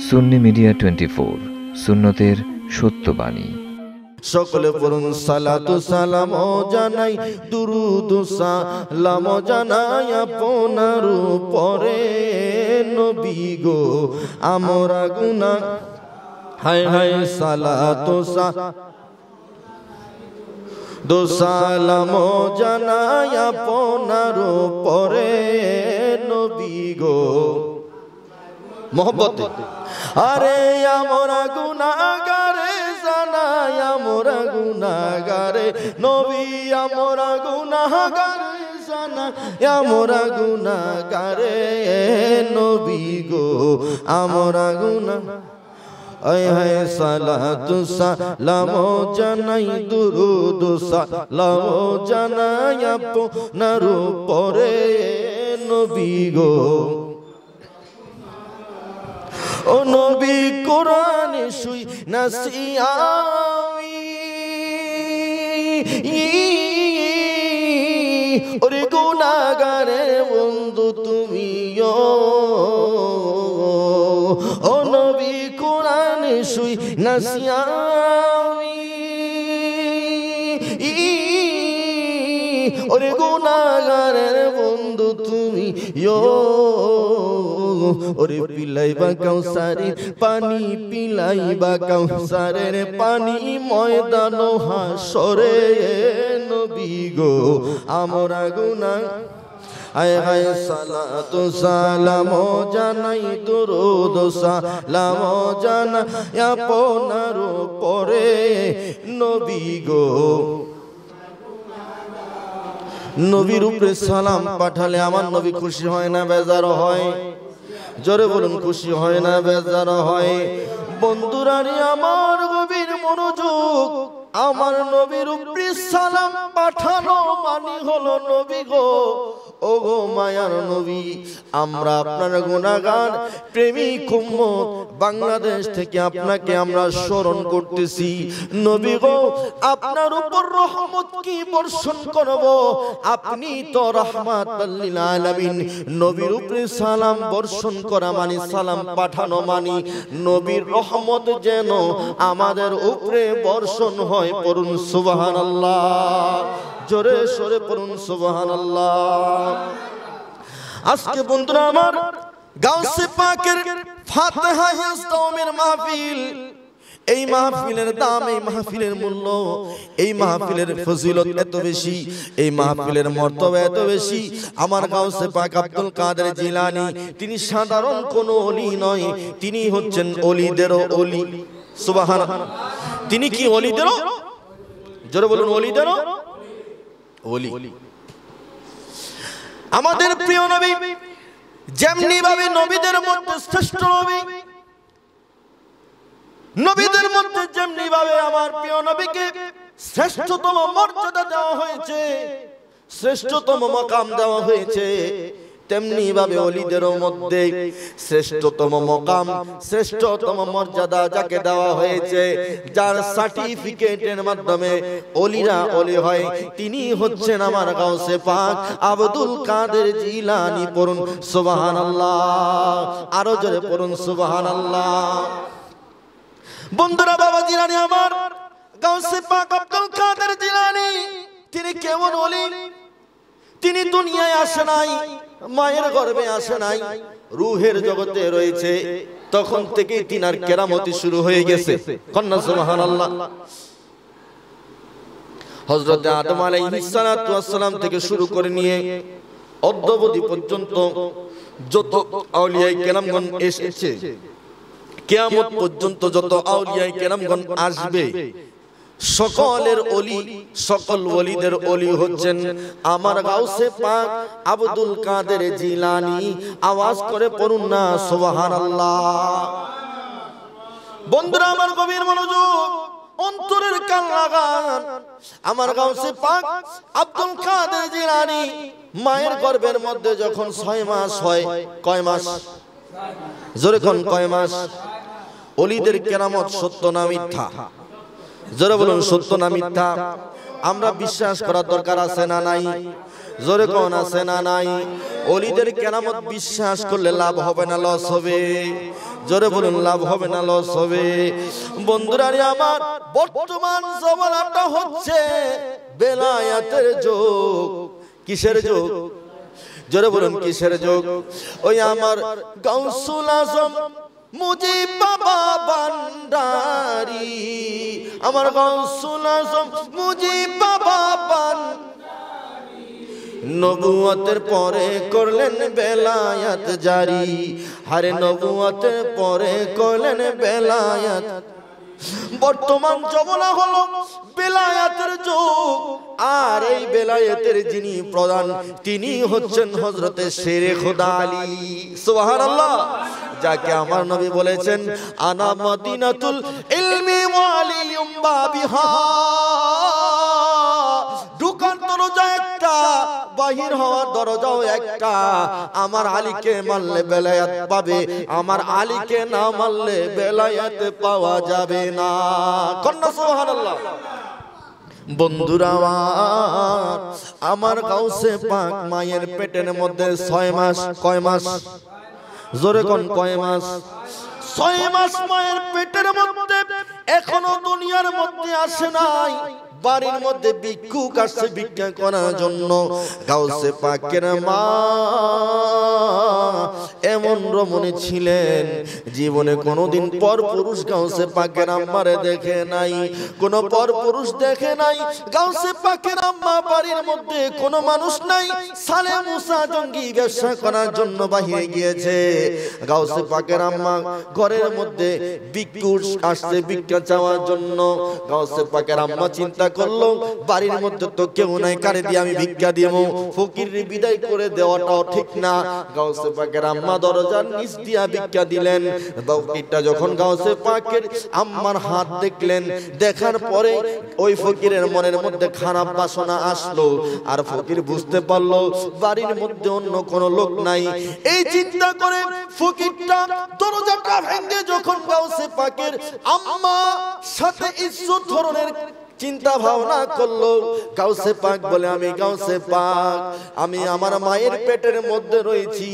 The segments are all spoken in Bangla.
সুন্নি মিডিয়া 24 সুন্নতের সত্যবাণী। সকলে পড়ুন সালাতু সালাম জানাই, দুরুদ সালাম জানাই আপনার উপরে নবী গো আমরা গুনাহ হায় হায় সালাতু সালাম জানাই আপনার উপরে নবী গো মোহব্বত। আরে আমরা গুনাহগারে জানাই আমরা গুনাহগারে নবী আমরা গুনাহগারে জানাই আমরা গুনাহগারে নবী গো আমরা গুনাহ আয় হায় সালাতু সালাম জানাই দুরুদ সালাম জানাই আপনার উপরে নবী গো। ও নবী কোরআনে শুই নাসিয়ামি ওরে গুনাহগারের বন্ধু তুমি ও নবী কোরআনে শুই নাসিয়ামি ওরে গুনাহগারের বন্ধু তুমি ওরে পিলাইবা কাউসারের পানি পিলাইবা কাউসারের পানি ময়দান হাসরে নবী গো আমরা গুনাহ আয় হায় সালাতু সালাম জানাই দুরুদ সালাম জানাই আপনার উপরে নবী গো। নবীর উপরে সালাম পাঠালে আমার নবী খুশি হয় না বেজার হয়? জোরে বলুন, খুশি হয় না বেজার হয়? বন্ধুরানি আমার গভীর মনোযোগ, আমার নবীর উপরে সালাম পাঠানো মানে হলো নবী গো ও গো মায়ার নবী আমরা আপনার গুনাহগার প্রেমিক উম্মত বাংলাদেশ থেকে আপনাকে আমরা স্মরণ করতেছি। নবী গো আপনার উপর রহমত কি বর্ষণ করব, আপনি তো রাহমাতাল লিল আলামিন। নবীর উপরে সালাম বর্ষণ করা মানে সালাম পাঠানো মানে নবীর রহমত যেন আমাদের উপরে বর্ষণ হয়। পড়ুন সুবহানাল্লাহ, জোরে সরে পড়ুন সুবহানাল্লাহ। আজকে বন্ধুরা আমার গাউসে পাকের ফাতিহা ইসলামের মাহফিল, এই মাহফিলের দাম, এই মাহফিলের মূল্য, এই মাহফিলের ফজিলত এত বেশি, এই মাহফিলের মর্তবা এত বেশি। আমার গাউসে পাক আব্দুল কাদের জিলানী তিনি সাধারণ কোনো ওলি নয়, তিনি হচ্ছেন ওলিদেরও ওলি। সুবহানাল্লাহ। তিনি কি ওলিদেরও, জোরে বলুন, ওলিদেরও ওলি। আমাদের প্রিয় নবী যেমনি ভাবে নবীদের মধ্যে শ্রেষ্ঠ নবী, নবীদের মধ্যে যেমনি ভাবে আমার প্রিয় নবীকে শ্রেষ্ঠতম মর্যাদা দেওয়া হয়েছে, শ্রেষ্ঠতম মাকাম দেওয়া হয়েছে, তেমনি ভাবে ওলিদেরও মধ্যে শ্রেষ্ঠতম মাকাম, শ্রেষ্ঠতম মর্যাদা যাকে দেওয়া হয়েছে, যার সার্টিফিকেটের মাধ্যমে ওলিরা ওলি হয়, তিনি হচ্ছেন আমার গাউসে পাক আব্দুল কাদের জিলানী। পড়ুন সুবহানাল্লাহ, আরো জোরে পড়ুন সুবহানাল্লাহ। বন্ধুরা বাবা জিলানী আমার গাউসে পাক আব্দুল কাদের জিলানী তিনি কেমন ওলি? তিনি দুনিয়ায় আসে নাই, মায়ের গর্ভে আসে নাই, রূহের জগতে রয়েছে, তখন থেকেই তিনার কেরামতি শুরু হয়ে গেছে। কন্যা সুবহানাল্লাহ। হযরত আদম আলাইহিস সালাতু ওয়াস সালাম থেকে শুরু করে নিয়ে অদ্যাবধি পর্যন্ত যত আউলিয়ায়ে কেরামগণ এসেছে, কিয়ামত পর্যন্ত যত আউলিয়ায়ে কেরামগণ আসবে, সকলের ওলি, সকল ওলিদের ওলি হচ্ছেন আমার গাউসে পাক আব্দুল কাদের জিলানী। আওয়াজ করে পড়ুন না সুবহানাল্লাহ। বন্ধুরা আমার গভীর মনোযোগ, অন্তরের কান লাগান। আমার গাউসে পাক আব্দুল কাদের জিলানী মায়ের গর্ভের মধ্যে যখন 6 মাস হয়, কয় মাস? জোরে কোন কয় মাস? ওলিদের কেরামত সত্য না মিথ্যা? জোরে বলুন, সত্য না মিথ্যা? আমরা বিশ্বাস করার দরকার আছে না নাই? জোরে কোন আছে না নাই? ওলিদের কেরামত বিশ্বাস করলে লাভ হবে না লস হবে? জোরে বলুন, লাভ হবে না লস হবে? বন্ধুরা আমার, বর্তমান জমানাটা হচ্ছে বেলায়াতের যুগ। কিসের যুগ? জোরে বলুন, কিসের যুগ? ওই আমার গাউসুল আজম মুজিব বাবা ভান্ডারী, আমার গাউসুল আজম মুজিব বাবা ভান্ডারী, নবুয়তের পরে করলেন বেলায়াত জারি। আরে নবুয়তের পরে করলেন বেলায়াত। বর্তমান জমানা হলো বেলায়াতের যুগ। আর এই বেলায়েতের যিনি প্রধান, তিনি হচ্ছেন হযরতে শেরে খোদা আলী। সুবহানাল্লাহ। যাকে আমার নবী বলেছেন, আনা মদিনাতুল ইলমি ওয়া আলিয়ুম বাবিহা। ঢোকার দরজা একটা, বাহির হওয়ার দরজাও একটা। আমার আলীকে মানলে বেলায়েত পাবে, আমার আলীকে না মানলে বেলায়েত পাওয়া যাবে না। কন্যা সুবহানাল্লাহ। বন্ধুরা আমার গাউসে পাক মায়ের পেটের মধ্যে 6 মাস। কয় মাস? জোরে কোন, কয় মাস? 6 মাস মায়ের পেটের মধ্যে। এখনো দুনিয়ার মধ্যে আসে নাই। বাড়ির মধ্যে ভিক্ষুক আসছে ভিক্ষা করার জন্য। গাউসে পাকের মা এমন রমণী ছিলেন, জীবনে কোনোদিন পর পুরুষ গাউসে পাকের আম্মারে দেখে নাই, কোন পর পুরুষ দেখে নাই। গাউসে পাকের আম্মা বাড়ির মধ্যে কোনো মানুষ নাই। সালে মুসা জঙ্গি ব্যবসা করার জন্য বাহিরে গিয়েছে। গাউসে পাকের আম্মা ঘরের মধ্যে ভিক্ষুক আসছে ভিক্ষা চাওয়ার জন্য। গাউসে পাকের আম্মা চিন্তা করলো, বাড়ির মধ্যে তো কেউ নাই, কারে দিয়ে আমি ভিক্ষা দিব? ফকিররে বিদায় করে দেওয়াটাও ঠিক না। গাউসে পাকের আম্মা দরজার নিচ দিয়া ভিক্ষা দিলেন। ফকিরটা যখন গাউসে পাকের আম্মার হাত দেখলেন, দেখার পরে ওই ফকিরের মনের মধ্যে খারাপ বাসনা আসলো। আর ফকির বুঝতে পারলো বাড়ির মধ্যে অন্য কোনো লোক নাই। এই চিন্তা করে ফকিরটা দরজাটা ভেঙে যখন গাউসে পাকের আম্মা সাথে ইজ্জত ধরনের চিন্তা ভাবনা করলো, গাউসে পাক বলে, আমি গাউসে পাক, আমি আমার মায়ের পেটের মধ্যে রয়েছি।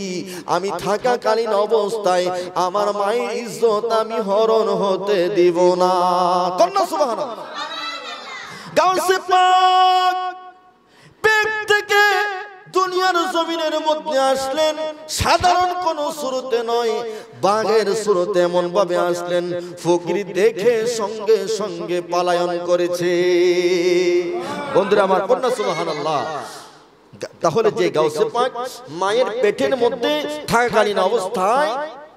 আমি থাকাকালীন অবস্থায় আমার মায়ের ইজ্জত আমি হরণ হতে দিব না। কন্যা সুবহানাল্লাহ। গাউসে পাক পেট থেকে দুনিয়ার জমিনের মধ্যে আসলেন সাধারণ কোন সুরতে নয়, বাঘের সুরতে এমন ভাবে আসলেন, ফকির দেখে সঙ্গে সঙ্গে পলায়ন করেছে। বন্ধুরা আমার, কন্যা সুবহানাল্লাহ। তাহলে যে গাউসে পাক মায়ের পেটের মধ্যে থাকাকালীন অবস্থায়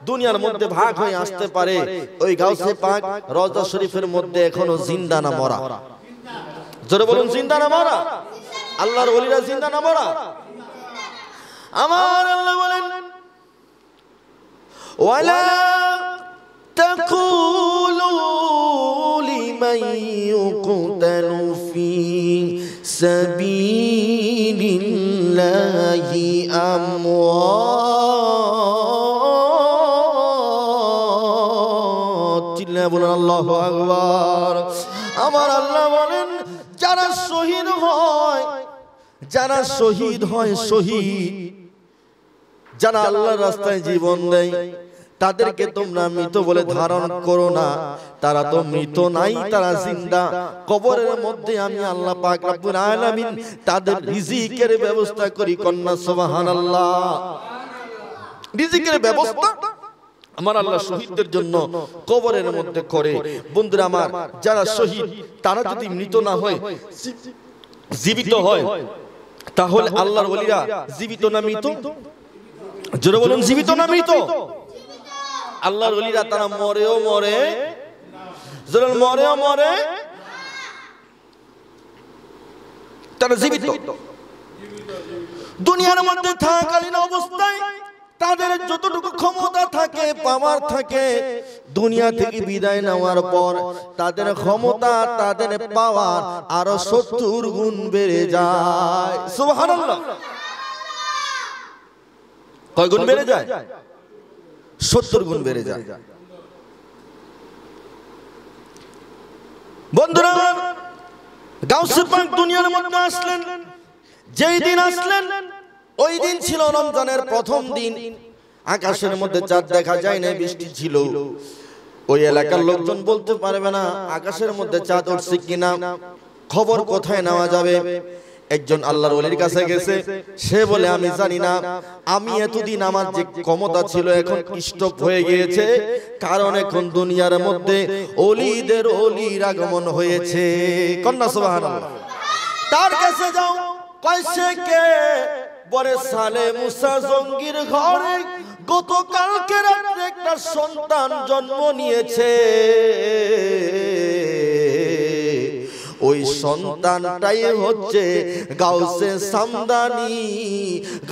দুনিয়ার মধ্যে ভাগ হয়ে আসতে পারে, ওই গাউসে পাক রওজা শরীফের মধ্যে এখনো জিন্দা না মরা? জোরে বলুন, জিন্দা না মরা? আল্লাহর ওলিরা জিন্দা না মরা? আমার আল্লাহ বলেন, ওয়ালা তাকুলু লিমান ইউকতালু ফি সাবিলিল্লাহি আমওয়াত। চিল্লায়ে বলুন আল্লাহু আকবার। আমার আল্লাহ বলেন, যারা শহীদ হয়, যারা শহীদ হয়, শহীদ যারা আল্লাহর রাস্তায় জীবন দেয়, তাদেরকে তোমরা মৃত বলে ধারণ করো না। তারা তো মৃত নাই, তারা জিন্দা। কবরের মধ্যে আমি আল্লাহ পাক রব্বুল আলামিন তাদের রিজিকের ব্যবস্থা করি। কন্যা সুবহানাল্লাহ। রিজিকের ব্যবস্থা আমার আল্লাহ শহীদদের জন্য কবরের মধ্যে করে। বন্ধুরা আমার, যারা শহীদ তারা যদি মৃত না হয়, জীবিত হয়, তাহলে আল্লাহর ওলিরা জীবিত না মৃত? জোরে বলুন, জীবিত না মৃত? আল্লাহর ওলিরা তারা মরেও মরে, জোরে মরেও মরে, তারা জীবিত। দুনিয়ার মধ্যে থাকাকালীন অবস্থায় তাদের যতটুকু ক্ষমতা থাকে, পাওয়ার থাকে, দুনিয়া থেকে বিদায় নেওয়ার পর তাদের ক্ষমতা, তাদের পাওয়ার আরো 70 গুণ বেড়ে যায়। সুবহানাল্লাহ। কয় গুণ বেড়ে যায়? 70 গুণ বেড়ে যায়। বন্ধুরা, গাউসে পাক দুনিয়ার মধ্যে আসলেন, যেই দিন আসলেন ওই দিন ছিল রমজানের প্রথম দিন। আকাশের মধ্যে চাঁদ দেখা যায় না, বৃষ্টি ছিল। ওই এলাকার লোকজন বলতে পারবে না আকাশের মধ্যে চাঁদ উঠছে কিনা, খবর কোথায় নেওয়া যাবে। একজন আল্লাহর ওলির কাছে গেছে, সে বলে আমি জানি না, আমি এতদিন আমার যে ক্ষমতা ছিল এখন স্টপ হয়ে গিয়েছে, কারণ এখন দুনিয়ার মধ্যে ওলিদের ওলির আগমন হয়েছে। কন্যা সুবহানাল্লাহ। তার কাছে যাও, কইছে কে? বলে সালে মুসা জঙ্গির ঘরে গতকালকে রাতে একটা সন্তান জন্ম নিয়েছে, ওই সন্তানটাই হচ্ছে গাউসে সামদানি,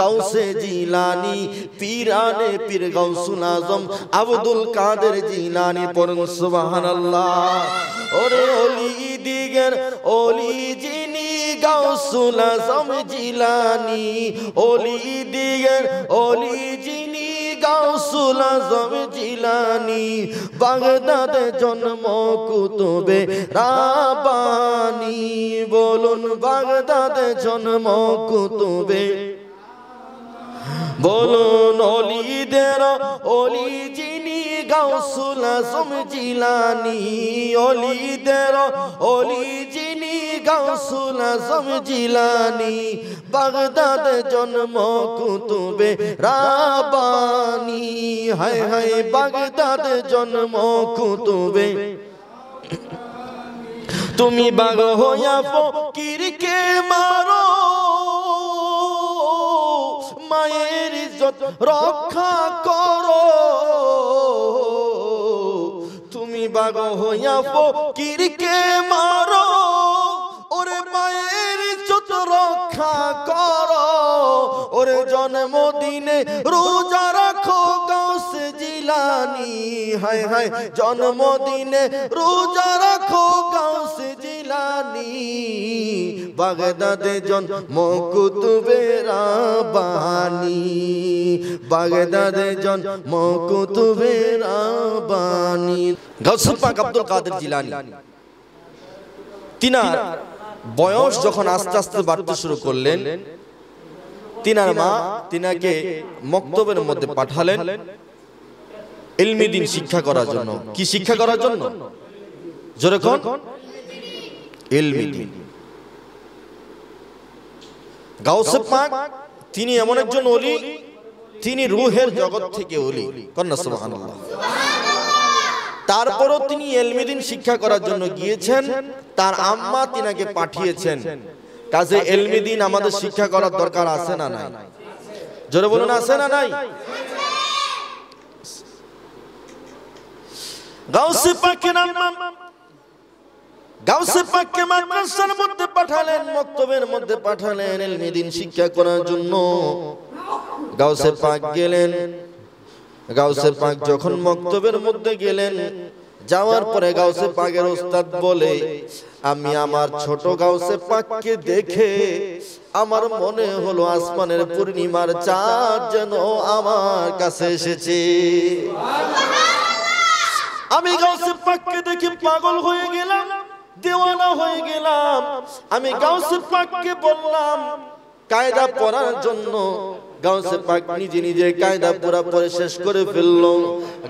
গাউসে জিলানি, পীরানে পীর গাউসুল আজম আব্দুল কাদের জিলানি। পড়ুন সুবহানাল্লাহ। ওরে ওলি দিগের ওলি যিনি গাউসুল আজম জিলানি, ওলি দিগের ওলি যিনি গাউসুল আজম জিলানি, বাগদাদে জন্ম কুতুবে রাব্বানি। বলুন বাগদাদে জন্ম কুতুবে, বলুন ওলিদের ওলি যিনি গাউসুল আজম জিলানি, ওলিদের ওলি যিনি গাউসুল আজম জিলানি, বাগদাদে জন্ম কুতুবে রাব্বানি। হায় হায় বাগদাদে জন্ম কুতুবে। তুমি বাগ হইয়া ফকিরকে মারো, মায়ের ইজ্জত রক্ষা করো। তুমি বাগ হইয়া ফকিরকে মারো, ওরে মায়ের ইজ্জত রক্ষা করো। ওরে জন্মদিনে রোজা রাখো গাউসে জিলানি, হায় হায় জন্মদিনে রোজা রাখো গাউসে জিলানি, বাগদাদে জন্ম কুতুবে রাব্বানি, বাগদাদে জন্ম কুতুবে রাব্বানি। গাউসুল পাক আব্দুল কাদের জিলানি, তিনার বয়স যখন আস্তে আস্তে বাড়তে শুরু করলেন, তিনার মা তিনাকে মক্তবের মধ্যে পাঠালেন ইলমি দ্বীন শিক্ষা করার জন্য। কি শিক্ষা করার জন্য? জোরে কোন? ইলমি দ্বীন। গাউসে পাক তিনি এমন একজন ওলি, তিনি রূহের জগৎ থেকে ওলি। কন্যা সুবহানাল্লাহ। তারপরও তিনি ইলমি দ্বীন শিক্ষা করার জন্য গিয়েছেন, তার আম্মা তিনাকে পাঠিয়েছেন। কাজে ইলমি দ্বীন আমাদের শিক্ষা করার দরকার আছে না নাই? জোরে বলুন আছে না নাই? গাউসে পাকের আম্মা গাউসে পাককে মাদ্রাসার মধ্যে পাঠালেন, মক্তবের মধ্যে পাঠালেন ইলমি দ্বীন শিক্ষা করার জন্য। গাউসে পাক গেলেন। গাউসে পাক যখন মক্তবের মধ্যে গেলেন, যাওয়ার পরে গাউসে পাকের ওস্তাদ বলে, আমি আমার ছোট গাউসে পাককে দেখে আমার মনে হলো আসমানের পূর্ণিমার চাঁদ যেন আমার কাছে এসেছে। আমি গাউসে পাককে দেখে পাগল হয়ে গেলাম, দেওয়ানা হয়ে গেলাম। আমি গাউসে পাককে বললাম কায়দা পড়ার জন্য। গাউসে পাক নিজে নিজে কায়দা পুরা পড়ে শেষ করে ফেলল।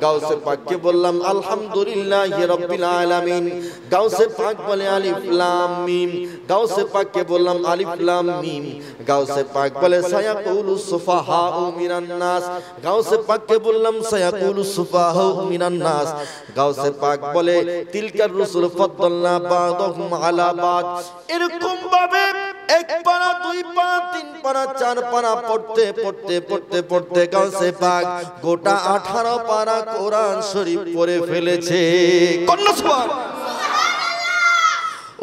গাউসে পাককে বললাম আলহামদুলিল্লাহি রাব্বিল আলামিন। গাউসে পাক বলে আলিফ লাম মিম। গাউসে পাককে বললাম আলিফ লাম মিম। গাউসে পাক বলে সায়াকুলু সুফাহাউ মিনান নাস। গাউসে পাককে বললাম সায়াকুলু সুফাহাউ মিনান নাস। গাউসে পাক বলে তিলকার রুসুল ফাদ্দালনা বা'দাহুম আলা বা'দ। এরকম ভাবে এক পারা, দুই পারা, তিন পারা, চার পারা পড়তে পড়তে পড়তে পড়তে গাউসে পাক গোটা 18 পারা কোরআন শরীফ পড়ে ফেলেছে। কন্যা সুবহানাল্লাহ।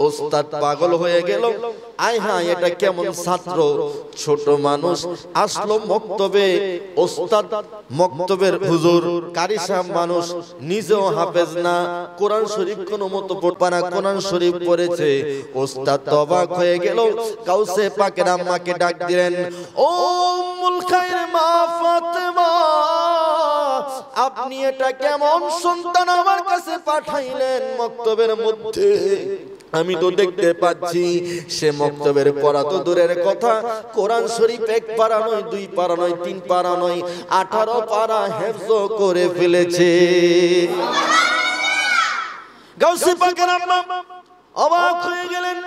ওস্তাদ পাগল হয়ে গেল। আয় হায়, এটা কেমন ছাত্র, ছোট মানুষ আসলো মক্তবে। ওস্তাদ মক্তবের হুজুর কারি সাহেব মানুষ, নিজেও হাফেজ না, কোরআন শরীফ কোনো মতো পড়বে না, কোরআন শরীফ পড়েছে। ওস্তাদ তো অবাক হয়ে গেল। গাউসে পাকের আম্মাকে ডাক দিলেন, ও উম্মুল খায়র মা ফাতেমা, আপনি এটা কেমন সন্তান আমার কাছে পাঠাইলেন মক্তবের মধ্যে? আমি তো দেখতে পাচ্ছি সে মক্তবের পড়া তো দূরের কথা, কোরআন শরীফ 1 পারা নয় 2 পারা নয় 3 পারা নয় 18 পারা হেফজ করে ফেলেছে। গাউসে পাকের আম্মা অবাক হয়ে গেলেন।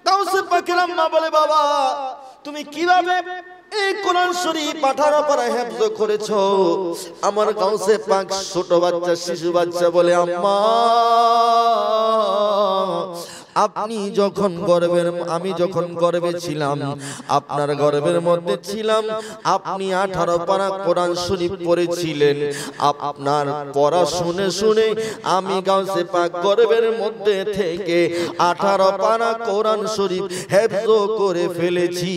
গাউসে পাকের আম্মা বলে, বাবা তুমি কিভাবে এই কোরআন শরীফ 18 পারা হেফজ করেছো? আমার গাউসে পাক ছোট বাচ্চা, শিশু বাচ্চা বলে, আম্মা আপনি যখন আমি যখন গর্ভে ছিলাম, আপনার গর্ভের মধ্যে ছিলাম, আপনি 18 পারা কোরআন শরীফ পড়েছিলেন। আপনার পড়া শুনে শুনে আমি গাউসে পাক গর্ভের মধ্যে থেকে 18 পারা কোরআন শরীফ হেফজ করে ফেলেছি।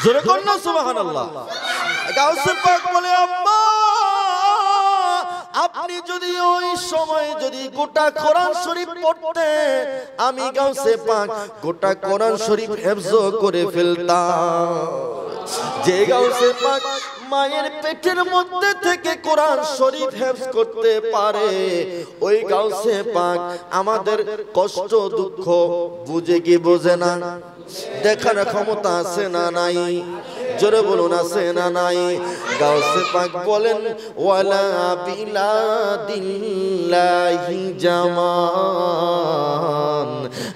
জোরে বলুন না সুবহানাল্লাহ। গাউসে পাক বলে, আম্মা আপনি যদি ওই সময় যদি গোটা কোরআন শরীফ পড়তে, আমি গাউসে পাক গোটা কোরআন শরীফ হেফজ করে ফেলতাম। যে গাউসে পাক মায়ের পেটের মধ্যে থেকে কোরআন শরীফ হেফজ করতে পারে, ওই গাউসে পাক আমাদের কষ্ট দুঃখ বুঝে কি বোঝে না? দেখার ক্ষমতা আছে না নাই? জোরে বলুন আছে না নাই? গাউসে পাক বলেন, ওয়ালা বিলাদিল্লাহি জামান।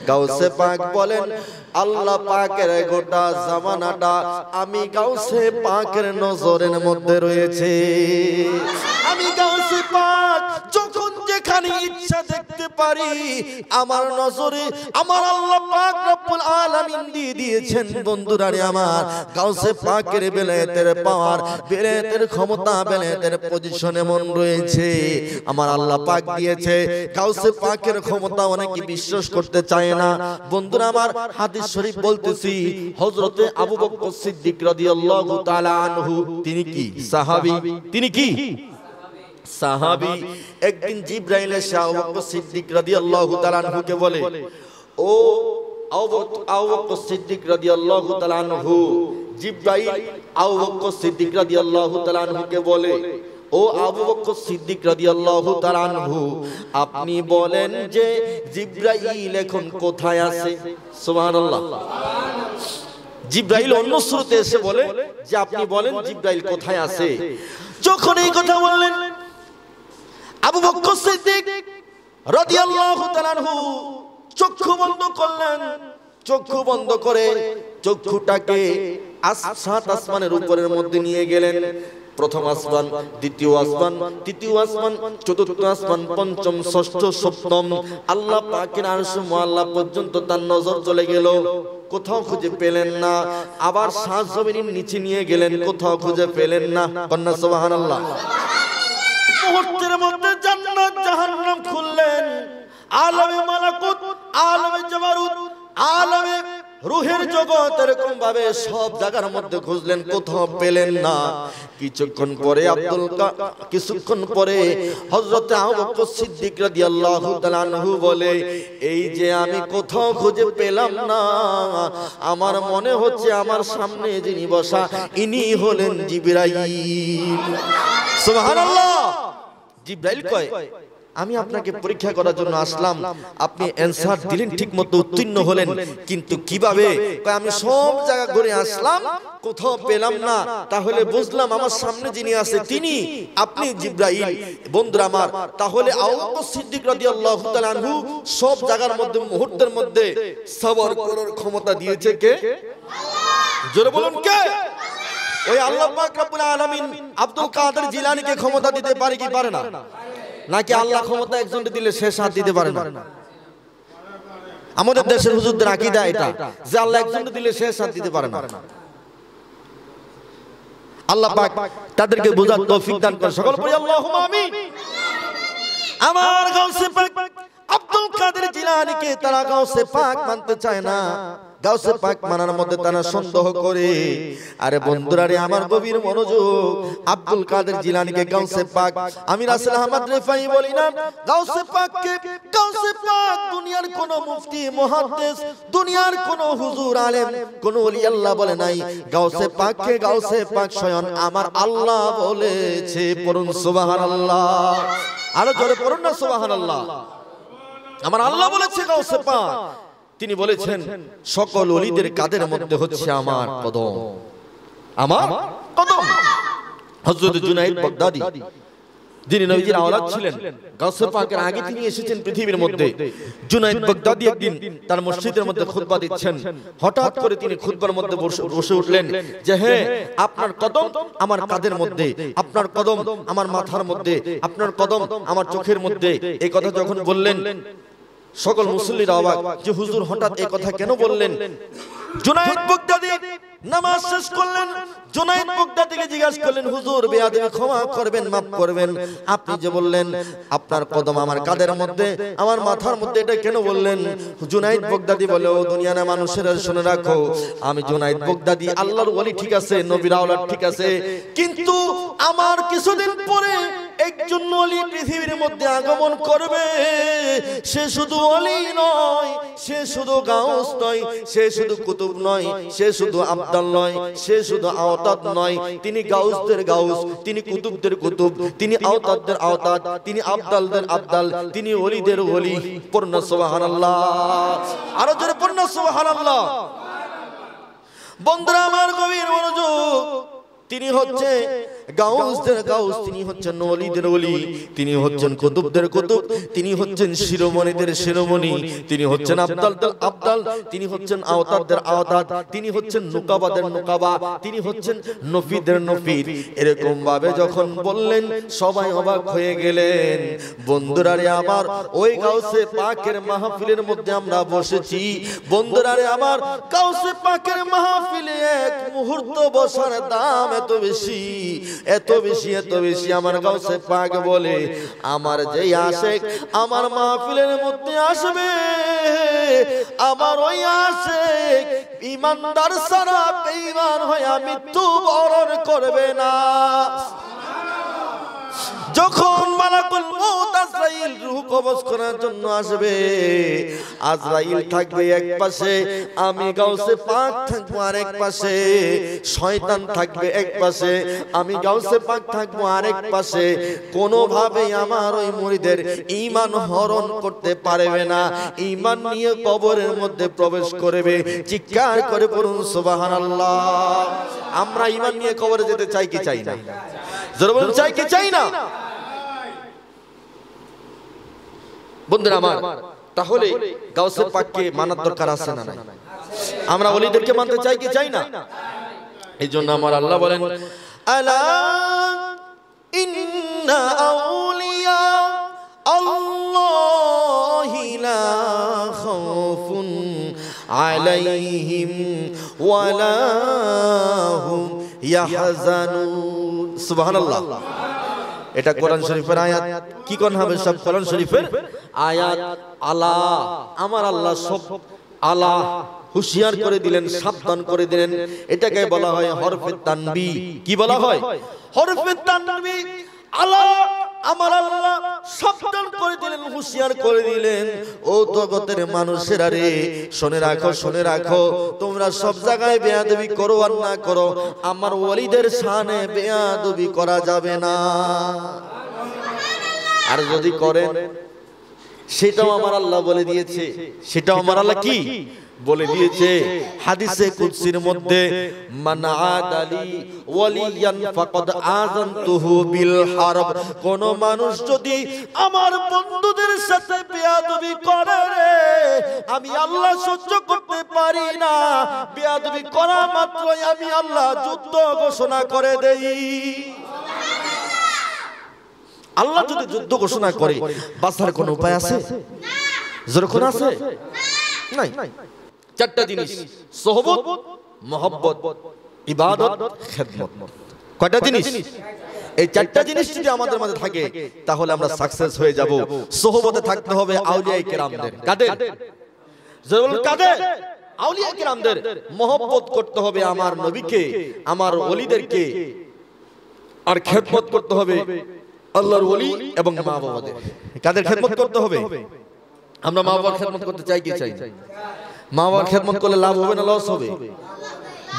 গাউসে পাক বলেন, আল্লাহ পাকের গোটা জামানাটা আমি গাউসে পাকের নজরের মধ্যে রয়েছে। আমি গাউসে পাক যখন যেখানে ইচ্ছা দেখতে পারি, আমার নজরে আমার আল্লাহ পাক রব্বুল আলামিন দিয়ে দিয়েছেন। বন্ধুরা রে আমার, গাউসে পাকের বেলায়েতের পাওয়ার, বেলায়েতের ক্ষমতা, বেলায়েতের পজিশনে মন রয়েছে আমার আল্লাহ পাক দিয়েছে। গাউসে পাকের ক্ষমতা অনেকে বিশ্বাস করতে চায় না। বন্ধুরা আমার, হাদিস শরীফ বলতেছি, হযরতে আবু বকর সিদ্দিক রাদিয়াল্লাহু তাআলা আনহু, তিনি কি সাহাবী? তিনি কি সাহাবী? একদিন জিবরাইল এসে আবু বকর সিদ্দিক রাদিয়াল্লাহু তাআলা আনহুকে বলে, ও আবু বকর সিদ্দিক রাদিয়াল্লাহু তাআলা আনহু, জিবরাইল আবু বকর সিদ্দিক রাদিয়াল্লাহু তাআলা আনহুকে বলে, ও আবু বকর সিদ্দিক রাদিয়াল্লাহু তাআলা আনহু, আপনি বলেন যে জিবরাইল এখন কোথায় আছে? সুবহানাল্লাহ। জিবরাইল অন্য সূরাতে এসে বলে যে আপনি বলেন জিবরাইল কোথায় আছে। যখন এই কথা বললেন, আবু বকর সিদ্দিক রাদিয়াল্লাহু তাআলা আনহু চক্ষু বন্ধ করলেন। চক্ষু বন্ধ করে চক্ষুটাকে 7 আসমানের উপরের মধ্যে নিয়ে গেলেন। প্রথম আসমান, দ্বিতীয় আসমান, তৃতীয় আসমান, চতুর্থ আসমান, পঞ্চম, ষষ্ঠ, সপ্তম, আল্লাহ পাকের আরশ মুআল্লা পর্যন্ত তার নজর চলে গেল। কোথাও খুঁজে পেলেন না। আবার 7 জমিনের নিচে নিয়ে গেলেন, কোথাও খুঁজে পেলেন না। কন্যা সুবহানাল্লাহ। মুহূর্তের মধ্যে জান্নাত জাহান্নাম খুললেন। আলামে মালাকুত, আলামে জাবারুত, আলামে রূহের জগৎ, এরকম ভাবে সব জায়গার মধ্যে খুঁজলেন, কোথাও পেলেন না। কিছুক্ষণ পরে হযরত আবু বকর সিদ্দিক রাদিয়াল্লাহু তাআলা আনহু বলে, এই যে আমি কোথাও খুঁজে পেলাম না, আমার মনে হচ্ছে আমার সামনে যিনি বসা ইনি হলেন জিবরাইল। সুবহানাল্লাহ। জিবরাইল কয়, আমি আপনাকে পরীক্ষা করার জন্য আসলাম, আপনি অ্যানসার দিলেন, ঠিকমতো উত্তীর্ণ হলেন, কিন্তু কিভাবে? আমি সব জায়গা ঘুরে আসলাম, কোথাও পেলাম না, তাহলে বুঝলাম আমার সামনে যিনি আছে তিনি আপনি জিবরাইল। বন্ধুরা আমার, তাহলে আবু বকর সিদ্দিক রাদিয়াল্লাহু তাআলা আনহু সব জায়গার মধ্যে মুহূর্তের মধ্যে সবর করার ক্ষমতা দিয়েছে কে? আল্লাহ। জোরে বলুন কে? ওই আল্লাহ পাক রব্বুল আলামিন আব্দুল কাদের জিলানীকে ক্ষমতা দিতে পারে কি পারে না? নাকি আল্লাহ ক্ষমতা একজনকে দিলে সে সাথ দিতে পারে না? আমাদের দেশের হুজুরদের আকীদা এটা যে আল্লাহ একজনকে দিলে সে সাথ দিতে পারে না। আল্লাহ পাক তাদেরকে বোঝার তৌফিক দান করেন। সকল পড়ি আল্লাহুম্মা আমিন। আমার গাউসে পাক আব্দুল কাদের জিলানীকে তারা গাউসে পাক মানতে চায় না। গাউসে পাক মানার মধ্যে তারা সন্দেহ করে। আরে বন্ধুরা রে আমার গভীর মনোযোগ, আব্দুল কাদের জিলানীকে গাউসে পাক আমি রাসেল আহমদ রিফাই বলি না, গাউসে পাককে গাউসে পাক দুনিয়ার কোন মুফতি মুহাদ্দিস, দুনিয়ার কোন হুজুর আলেম, কোন ওলি আল্লাহ বলে নাই। গাউসে পাককে গাউসে পাক স্বয়ং আমার আল্লাহ বলেছে। পড়ুন সুবহানাল্লাহ। আরো জোরে পড়ুন না সুবহানাল্লাহ। আমার আল্লাহ বলেছে গাউসে পাক, তিনি বলেছেন সকল ওলিদের কাদের মধ্যে হচ্ছে আমার কদম, আমার কদম। হযরত জুনায়েদ বাগদাদি যিনি নবীজির আওলাদ ছিলেন, গাউসে পাকের আগে তিনি এসেছেন পৃথিবীর মধ্যে। জুনায়েদ বাগদাদি একদিন তার মসজিদের মধ্যে খুতবা দিচ্ছেন, হঠাৎ করে তিনি খুতবার মধ্যে বসে উঠলেন যে হে, আপনার কদম আমার কাঁধের মধ্যে, আপনার কদম আমার মাথার মধ্যে, আপনার কদম আমার চোখের মধ্যে। এই কথা যখন বললেন সকল মুসল্লিরা অবাক যে হুজুর হঠাৎ এই কথা কেন বললেন। জুনায়েদ বাগদাদি নামাজ শেষ করলেন, জুনায়েদ বাগদাদিকে জিজ্ঞাসা করলেন, হুজুর বেয়াদবি ক্ষমা করবেন, মাফ করবেন, আপনি যে বললেন আপনার কদম আমার কাঁধের মধ্যে, আমার মাথার মধ্যে, এটা কেন বললেন? জুনায়েদ বাগদাদি বলে, ও দুনিয়ার মানুষেরা শুনে রাখো, আমি জুনায়েদ বাগদাদি আল্লাহর ওলি ঠিক আছে, নবীর আওলাদ ঠিক আছে, কিন্তু আমার কিছুদিন পরে একজন ওলি পৃথিবীর মধ্যে আগমন করবে। সে শুধু ওলি নয়, সে শুধু গাউস নয়, সে শুধু কুতুব নয়, সে শুধু আবদাল নয়, সে শুধু আওতাদ নয়, তিনি গাউসদের গাউস, তিনি কুতুবদের কুতুব, তিনি আওতাদদের আওতাদ, তিনি আবদালদের আবদাল, তিনি ওলিদের ওলি। পূর্ণ সুবহানাল্লাহ, আরো জোরে পূর্ণ সুবহানাল্লাহ। বন্ধুরা আমার, গভীর মনোযোগ, তিনি হচ্ছে গাউসদের গাউস, তিনি হচ্ছেন ওলিদের ওলি, তিনি হচ্ছেন কুতুবদের কুতুব, তিনি হচ্ছেন শিরোমণিদের শিরোমণি, তিনি হচ্ছেন আবদালদের আবদাল, তিনি হচ্ছেন আওতাদদের আওতাদ, তিনি হচ্ছেন নুকাবাদের নুকাবা, তিনি হচ্ছেন নফিদের নফিদ। এরকম ভাবে যখন বললেন সবাই অবাক হয়ে গেলেন। বন্ধুরা রে আমার, ওই গাউসে পাকের মাহফিলের মধ্যে আমরা বসেছি। বন্ধুরা রে আমার, গাউসে পাকের মাহফিলে এক মুহূর্ত বসার দাম এত বেশি, এত বেশি, এত বেশি। আমার গাউসে পাক বলে, আমার যেই আশিক আমার মাহফিলের মধ্যে আসবে, আমার ওই আশিক ঈমানদার ছাড়া বেঈমান হয়ে মৃত্যু বরণ করবে না। যখন মালাকুল মউত আজরাইল রূহ কবজ করার জন্য আসবে, আজরাইল থাকবে এক পাশে, আমি গাউসে পাক থাকবো আরেক পাশে, শয়তান থাকবে এক পাশে, আমি গাউসে পাক থাকবো আরেক পাশে। কোনোভাবেই আমার ওই মুরিদের ঈমান হরণ করতে পারবে না। ঈমান নিয়ে কবরের মধ্যে প্রবেশ করবে। চিৎকার করে পড়ুন সুবহানাল্লাহ। আমরা ঈমান নিয়ে কবরে যেতে চাই কি চাই না? জোরে বলুন, চাই কি চাই না? বন্ধুরা আমার, তাহলে গাউসে পাককে মানার দরকার আছে না নাই? আমরা ওলিদেরকে মানতে চাই কি চাই না? এই জন্য আমার আল্লাহ বলেন, আলা ইন্না আউলিয়া আল্লাহি লা খাউফুন আলাইহিম ওয়ালা হুম ইয়াহজানুন। সুবহানাল্লাহ। এটা কোরআন শরীফের আয়াত। কি কোন হবে? সব কোরআন শরীফের আয়াত। আল্লাহ, আমার আল্লাহ সব আল্লাহ হুঁশিয়ার করে দিলেন, সাবধান করে দিলেন। এটাকে বলা হয় হরফে তানবী। কি বলা হয়? হরফে তানবী। আল্লাহ, আমার আল্লাহ সাবধান করে দিলেন, হুঁশিয়ার করে দিলেন, ও জগতের মানুষেরা রে, শুনে রাখো, শুনে রাখো, তোমরা সব জায়গায় বেয়াদবি করো আর না করো, আমার ওলিদের শানে বেয়াদবি করা যাবে না। আর যদি করেন, সেটাও আমার আল্লাহ বলে দিয়েছে, সেটাও আমার আল্লাহ কি বলে দিয়েছে হাদিসে কুদসির মধ্যে, মান আদালি ওয়ালিয়ান ফাকাদ আযানতুহু বিল হারব। কোন মানুষ যদি আমার বন্ধুদের সাথে বেয়াদবি করে রে, আমি আল্লাহ সহ্য করতে পারি না। বেয়াদবি করা মাত্রই আমি আল্লাহ যুদ্ধ ঘোষণা করে দেই। আল্লাহ যদি যুদ্ধ ঘোষণা করে, বাঁচার কোন উপায় আছে? যখন আছে নাই। চারটা জিনিস, সোহবত, মহব্বত, ইবাদত, খেদমত। কয়টা জিনিস? এই চারটা জিনিস যদি আমাদের মধ্যে থাকে, তাহলে আমরা সাকসেস হয়ে যাব। সোহবতে থাকতে হবে আউলিয়ায়ে কেরামদের। কাদের? জরুর কাদের? আউলিয়ায়ে কেরামদের। মহব্বত করতে হবে আমার নবীকে, আমার ওলিদেরকে। আর খেদমত করতে হবে আল্লাহর ওলি এবং মা বাবাদের। কাদের খেদমত করতে হবে? আমরা মা বাবার খেদমত করতে চাই কি চাই? মা বাবার খেদমত করলে লাভ হবে না লস হবে?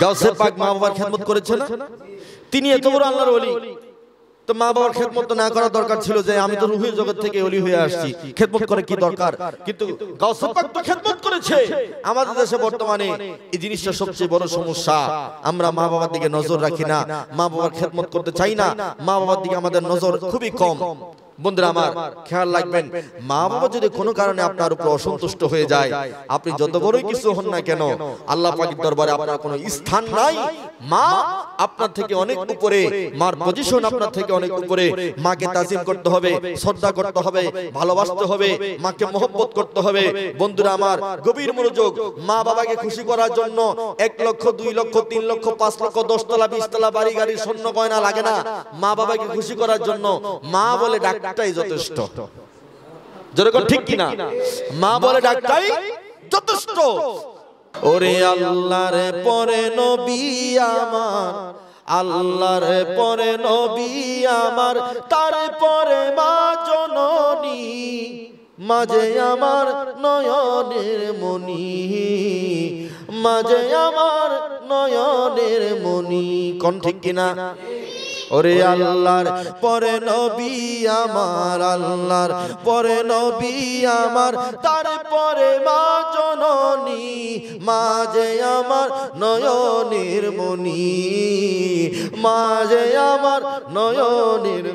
গাউসে পাক মা বাবার খেদমত করেছে না? তিনি এত বড় আল্লাহর ওলি, তো মা বাবার খেদমত না করা দরকার ছিল, যে আমি তো রূহের জগৎ থেকে ওলি হয়ে আসছি, খেদমত করে কি দরকার? কিন্তু গাউসে পাক তো খেদমত করেছে। আমাদের দেশে বর্তমানে এই জিনিসটা সবচেয়ে বড় সমস্যা। আমরা মা বাবার দিকে নজর রাখি না, মা বাবার খেদমত করতে চাই না, মা বাবার দিকে আমাদের নজর খুবই কম। বন্ধুরা আমার খেয়াল রাখবেন, মা বাবা যদি কোনো কারণে আপনার উপর অসন্তুষ্ট হয়ে যায়, আপনি যত বড়ই কিছু হন না কেন, আল্লাহ পাকের দরবারে আপনার কোনো স্থান নাই। মা আপনার থেকে অনেক উপরে, মার পজিশন আপনার থেকে অনেক উপরে। মাকে তাজিম করতে হবে, শ্রদ্ধা করতে হবে, ভালোবাসতে হবে, মাকে মহব্বত করতে হবে। বন্ধুরা আমার গভীর মনোযোগ, মা বাবাকে খুশি করার জন্য 1 লক্ষ 2 লক্ষ 3 লক্ষ 5 লক্ষ 10 তলা 20 তলা বাড়ি গাড়ি স্বর্ণ গয়না লাগে না। মা বাবাকে খুশি করার জন্য মা বলে ডাকটাই যথেষ্ট। যেরকম ঠিক কিনা? মা বলে ডাকটাই যথেষ্ট। ওরে আল্লাহর পরে নবী আমার, আল্লাহর পরে নবী আমার, তারপরে মা জননী, মাঝে আমার নয়নের মনি, মাঝে আমার নয়নের মনি। কোন ঠিক কিনা? ওরে আল্লাহর পরে নবী আমার, আল্লাহর পরে নবী আমার, তারপরে মা জননী, মাঝে আমার নয়নের মনি, মাঝে আমার নয়নের।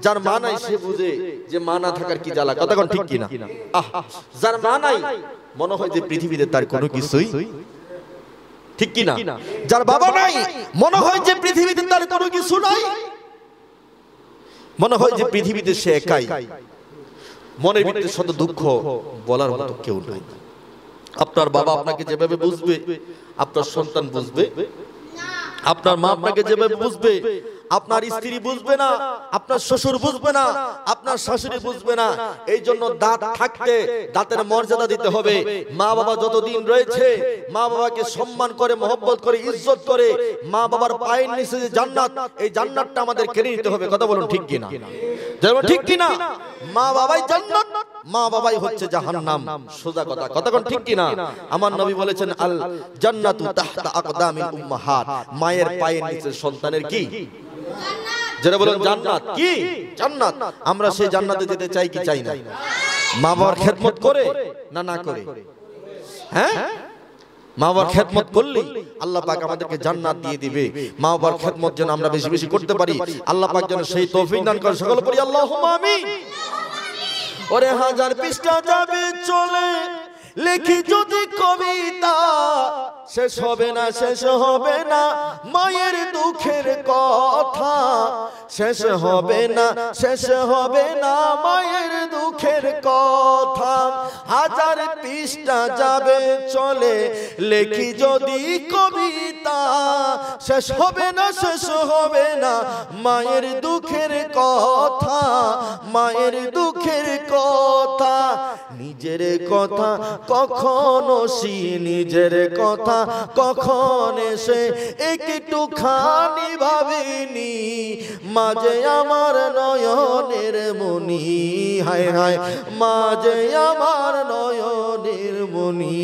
যার মা নাই সে বুঝে যে মা না থাকার কি জ্বালা। কথা কোন ঠিক কিনা? যার মা নাই মনে হয় যে পৃথিবীতে তার কোনো কিছুই ঠিক কিনা? যার বাবা নাই মনে হয় যে পৃথিবীতে তার কোনো কিছু নাই, মনে হয় যে পৃথিবীতে সে একাই। মনের ভিতরে শত দুঃখ, বলার মতো কেউ নাই। আপনার বাবা আপনাকে যেভাবে বুঝবে, আপনার সন্তান বুঝবে না। আপনার মা আপনাকে যেভাবে বুঝবে, আপনার স্ত্রী বুঝবে না, আপনার শ্বশুর বুঝবে না, আপনার শাশুড়ি বুঝবে না। এই জন্য দাঁত থাকতে দাঁতের মর্যাদা দিতে হবে। মা বাবা যতদিন রয়েছে মা বাবাকে সম্মান করে, মহব্বত করে, ইজ্জত করে, মা বাবার পায়ের নিচে যে জান্নাত, এই জান্নাতটা আমাদের কেড়ে নিতে হবে। কথা বলুন ঠিক কিনা? ঠিক কিনা? মা বাবাই জান্নাত, মা বাবাই হচ্ছে জাহান্নাম। সোজা কথা। কথা কোন ঠিক কিনা? আমার নবী বলেছেন আল জান্নাতু তাহতা আকদামিল উম্মাহাত, মায়ের পায়ের নিচে সন্তানের কি যারা বলেন জান্নাত। কি জান্নাত? আমরা সেই জান্নাতে যেতে চাই কি চাই না? মা বাবার খেদমত করে না না করে? হ্যাঁ, মা বাবার খেদমত করলে আল্লাহ পাক আমাদেরকে জান্নাত দিয়ে দিবে। মা বাবার খেদমত যেন আমরা বেশি বেশি করতে পারি, আল্লাহ পাক যেন সেই তৌফিক দান করেন। সকলে পড়ি আল্লাহুম্মা আমিন। ওরে হাজার পৃষ্ঠা যাবে চলে, লিখি যদি কবিতা, শেষ হবে না, শেষ হবে না মায়ের দুঃখের কথা, শেষ হবে না, শেষ হবে না মায়ের দুঃখের কথা। হাজার পৃষ্ঠা যাবে চলে, লিখি যদি কবিতা, শেষ হবে না, শেষ হবে না মায়ের দুঃখের কথা, মায়ের দুঃখের কথা। নিজের কথা কখনো সে, নিজের কথা কখন এসে একটু খানি ভাবিনি, মাঝে আমার নয়নের মনি, হায় হায় মাঝে আমার নয়নের মনি।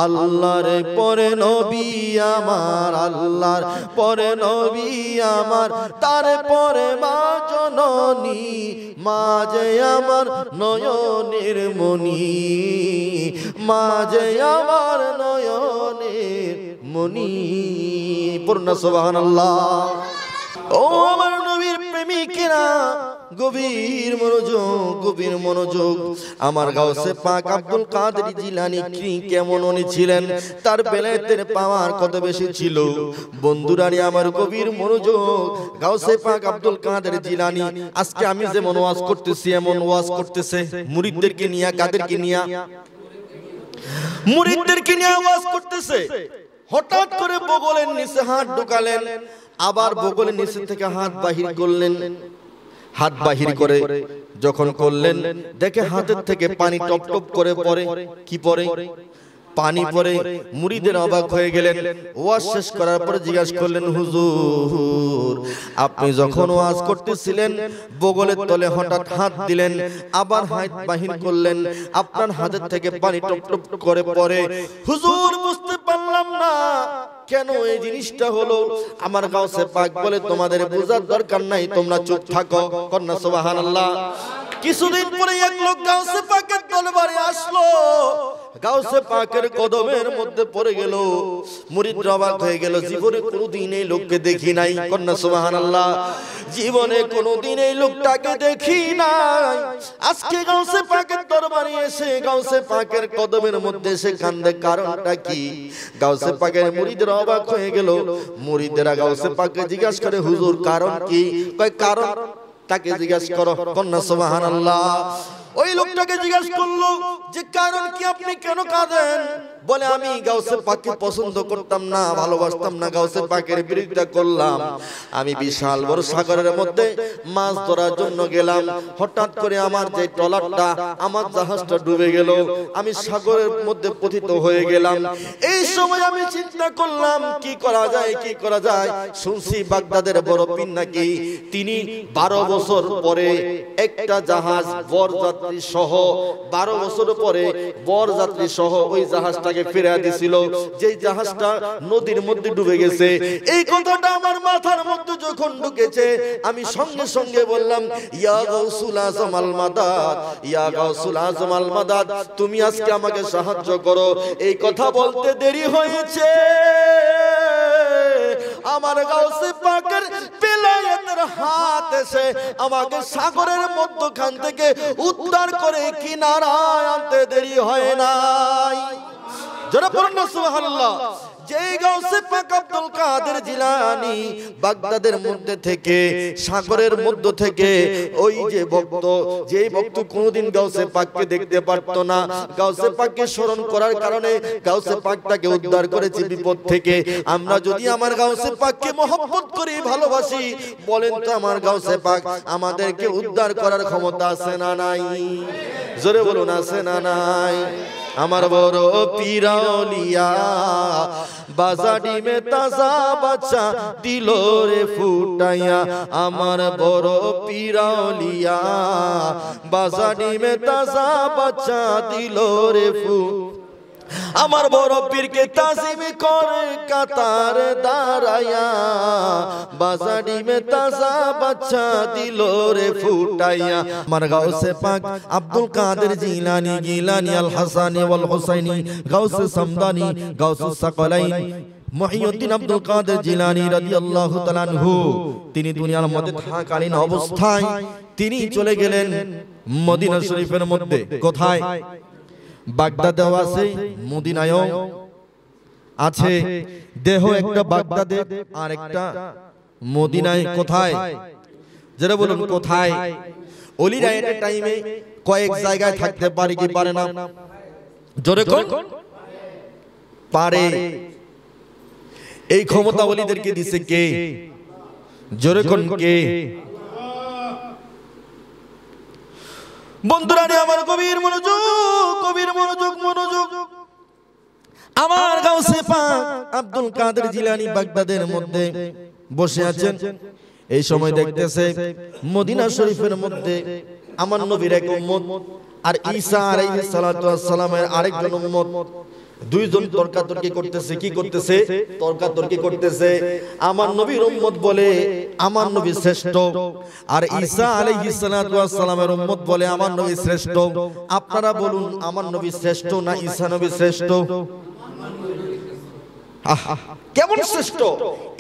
আল্লাহর পরে নবী আমার, আল্লাহর পরে নবী আমার, তারপরে মা জননী, মাঝে আমার নয়নের মনি, মাঝে আমার নয়নের মনি। পূর্ণ সুবহানাল্লাহ। ও আমার নবীর প্রেমিকেরা, গভীর মনোযোগ, গভীর মনোযোগ। আমার গাউসে পাক আব্দুল কাদের জিলানী কি কেমন উনি ছিলেন, তার বেলায়েতের পাওয়ার কত বেশি ছিল। বন্ধুরানি আমার গভীর মনোযোগ, গাউসে পাক আব্দুল কাদের জিলানী আজকে আমি যেমন ওয়াজ করতেছি এমন ওয়াজ করতেছে মুরিদদেরকে নিয়ে। কাদেরকে নিয়ে? মুরিদদেরকে নিয়ে ওয়াজ করতেছে। হঠাৎ করে বগলের নিচে হাত ঢুকালেন, আবার বগলের নিচে থেকে হাত বাহির করলেন। হাত বাহির করে যখন করলেন, দেখে হাতের থেকে পানি টপ টপ করে পড়ে। কি পড়ে? পানি পরে মুরিদের অবাক হয়ে গেলেন। ওয়াজ শেষ করার পরে জিজ্ঞাসা করলেন, হুজুর আপনি যখন ওয়াজ করতেছিলেন বগলের তলে হঠাৎ হাত দিলেন, আবার হাত বাহির করলেন, আপনার হাতের থেকে পানি টপ টপ করে পড়ে। হুজুর বুঝতে পারলাম না কেন এই জিনিসটা হলো। আমার গাউসে পাক বলে, তোমাদের বোঝার দরকার নাই, তোমরা চুপ থাকো। কন্যা সুবহানাল্লাহ। কিছুদিন পরে এক লোক গাউসে পাকের দরবারে আসলো, গাউসে পাকের কদমের মধ্যে পড়ে গেল। মুরিদরা অবাক হয়ে গেল, জীবনে কোনোদিন এই লোককে দেখি নাই। কন্যা সুবহানাল্লাহ। জীবনে কোনোদিন এই লোকটাকে দেখি নাই, আজকে গাউসে পাকের দরবারে এসে গাউসে পাকের কদমের মধ্যে এসে কান্দে। কারণটা কি? গাউসে পাকের মুরিদরা অবাক হয়ে গেল। মুরিদরা গাউসে পাককে জিজ্ঞাসা করে, হুজুর কারণ কি? কয় কারণ তাকে জিজ্ঞাসা করো। কন্যা সুবহানাল্লাহ। ওই লোকটাকে জিজ্ঞাসা করলো যে কারণ কি, আপনি কেন কাঁদেন? বলে, আমি গাউসে পাককে পছন্দ করতাম না, ভালোবাসতাম না, গাউসে পাকের বিরোধিতা করলাম। আমি বিশাল বড় সাগরের মধ্যে মাছ ধরার জন্য গেলাম, হঠাৎ করে আমার যে ট্রলারটা, আমার জাহাজটা ডুবে গেল, আমি সাগরের মধ্যে পতিত হয়ে গেলাম। এই সময় আমি চিন্তা করলাম কি করা যায়, কি করা যায়। শুনছি বাগদাদের বড় পীর নাকি তিনি 12 বছর পরে একটা জাহাজ বরযাত্রী সহ 12 বছর পরে বরযাত্রী সহ ওই জাহাজটাকে ফিরিয়ে দিছিল, যে জাহাজটা নদীর মধ্যে ডুবে গেছে। এই কথাটা আমার মাথার মধ্যে যখন ঢুকেছে, আমি সঙ্গে সঙ্গে বললাম, ইয়া গাউসুল আজম আল মাদাদ, ইয়া গাউসুল আজম আল মাদাদ, তুমি আজকে আমাকে সাহায্য করো। এই কথা বলতে দেরি হয়েছে, আমার গাউসে পাকের বেলায়েতের হাত এসে আমাকে সাগরের মধ্যখান থেকে উদ্ধার করে কিনারায় আনতে দেরি হয় নাই। যারা পড়েন না সুবহানাল্লাহ। যে গাউসে পাক আব্দুল কাদের জিলানী বাগদাদের মধ্যে থেকে, সাগরের মধ্য থেকে, ওই যে ভক্ত, যে ভক্ত কোনোদিন গাউসে পাককে দেখতে পারতো না, গাউসে পাককে স্মরণ করার কারণে গাউসে পাক তাকে উদ্ধার করেছে বিপদ থেকে। আমরা যদি আমার গাউসে পাককে মহব্বত করি, ভালোবাসি, বলেন তো আমার গাউসে পাক আমাদেরকে উদ্ধার করার ক্ষমতা আছে না নাই? জোরে বলুন, আছে না নাই? আমার বড় পীরাউলিয়া বাজাডি মে তাজা বাচ্চা দিল রে ফুটাইয়া, আমার বড় পীরাউলিয়া বাজাডি মে তাজা বাচ্চা দিল রে আমার বড় পীরকে তাজিম করে কাতার দাঁড়ায়া, বাজাডি মে তাজা বাচ্চা দিল রে ফুটাইয়া। আমার গাউসে পাক আব্দুল কাদের জিলানী, গিলানী আল হাসানি ওয়াল হুসাইনি, গাউসে সামদানি, গাউসে সাকলাইন, মুহিউদ্দিন আব্দুল কাদের জিলানী রাদিয়াল্লাহু তাআলা আনহু, তিনি দুনিয়ার মধ্যে থাকালীন অবস্থায় তিনি চলে গেলেন মদিনা শরীফের মধ্যে। কোথায়? বাগদাদেও আছে, মদিনায়ও আছে। দেহ একটা বাগদাদে আর একটা মদিনায়। কোথায়? যারা বলুন কোথায়? ওলিরা একটা টাইমে কয়েক জায়গায় থাকতে পারে কি পারে না? জোরে কোন পারে? এই ক্ষমতা ওলিদেরকে দিছে কে? জোরে কোন কে? বন্ধুরা আমার কবির মনোযোগ, কবির মনোযোগ, মনোযোগ। আমার গাউসে পাক আব্দুল কাদের জিলানী বাগদাদের মধ্যে বসে আছেন। এই সময় দেখতেছে মদিনা শরীফের মধ্যে আমার নবীর এক উম্মত আর ঈসা আলাইহিস সালাতু ওয়াস সালামের আরেকজন উম্মত, দুইজন তর্কাতর্কি করতেছে। কি করতেছে? তর্কাতর্কি করতেছে। আমার নবীর উম্মত বলে আমার নবী শ্রেষ্ঠ, আর ঈসা আলাইহিস সালাতু ওয়াস সালামের উম্মত বলে আমার নবী শ্রেষ্ঠ। আপনারা বলুন, আমার নবী শ্রেষ্ঠ না ঈসা নবী শ্রেষ্ঠ? কেমন শ্রেষ্ঠ?